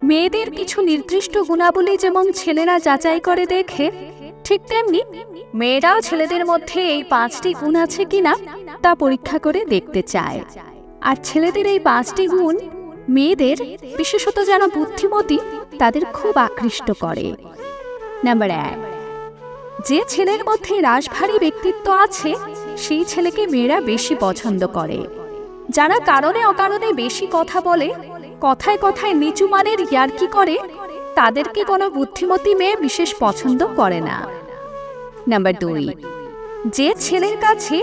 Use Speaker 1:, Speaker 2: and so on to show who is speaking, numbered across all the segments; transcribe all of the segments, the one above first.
Speaker 1: মেয়েদের কিছু নির্দিষ্ট গুণাবলী যেমন ছেলেরা যাচাই করে দেখে, ঠিক তেমনি মেয়েরাও ছেলেদের মধ্যে এই 5টি গুণ আছে কিনা তা পরীক্ষা করে দেখতে চায়। আর ছেলেদের এই 5টি গুণ মেয়েদের, বিশেষত যারা বুদ্ধিমতী, তাদের খুব আকৃষ্ট করে। নাম্বার 1, যে ছেলের মধ্যে রাশভারী ব্যক্তিত্ব আছে সেই ছেলেকে মেয়েরা বেশি পছন্দ করে। যারা কারণে অকারণে বেশি কথা বলে, কথায় কথায় নিচু মানের ইয়ার্কি করে, তাদেরকে কোনো বুদ্ধিমতী মেয়ে বিশেষ পছন্দ করে না। নাম্বার 2, যে ছেলের কাছে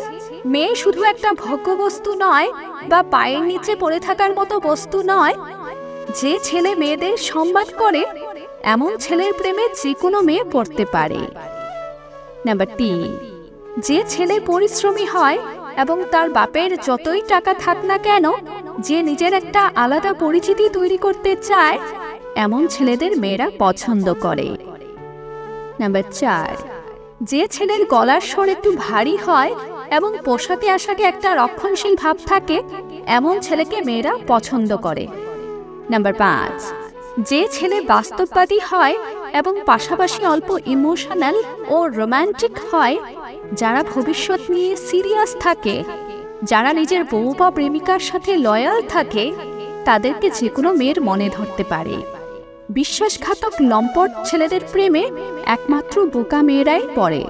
Speaker 1: মেয়ে শুধু একটা ভোগ্যবস্তু নয় বা পায়ের নিচে পড়ে থাকার মতো বস্তু নয়, যে ছেলে মেয়েদের সম্মান করে, এমন ছেলের প্রেমে যে কোনো মেয়ে পড়তে পারে। নাম্বার 3, যে ছেলে পরিশ্রমী হয় এবং তার বাপের যতই টাকা থাক না কেন, যে নিজের একটা আলাদা পরিচিতি তৈরি করতে চায়, এমন ছেলেদের মেয়েরা পছন্দ করে। নাম্বার 4, যে ছেলের গলার স্বর একটু ভারী হয় এবং পোষাতে আশাকে একটা রক্ষণশীল ভাব থাকে, এমন ছেলেকে মেয়েরা পছন্দ করে। নাম্বার 5, যে ছেলে বাস্তববাদী হয় এবং পাশাপাশি অল্প ইমোশনাল ও রোমান্টিক হয়, যারা ভবিষ্যৎ নিয়ে সিরিয়াস থাকে, যারা নিজের বউ বা প্রেমিকার সাথে লয়াল থাকে, তাদেরকে যে কোনো মেয়ের মনে ধরতে পারে। বিশ্বাসঘাতক লম্পট ছেলেদের প্রেমে একমাত্র বোকা মেয়েরাই পড়ে।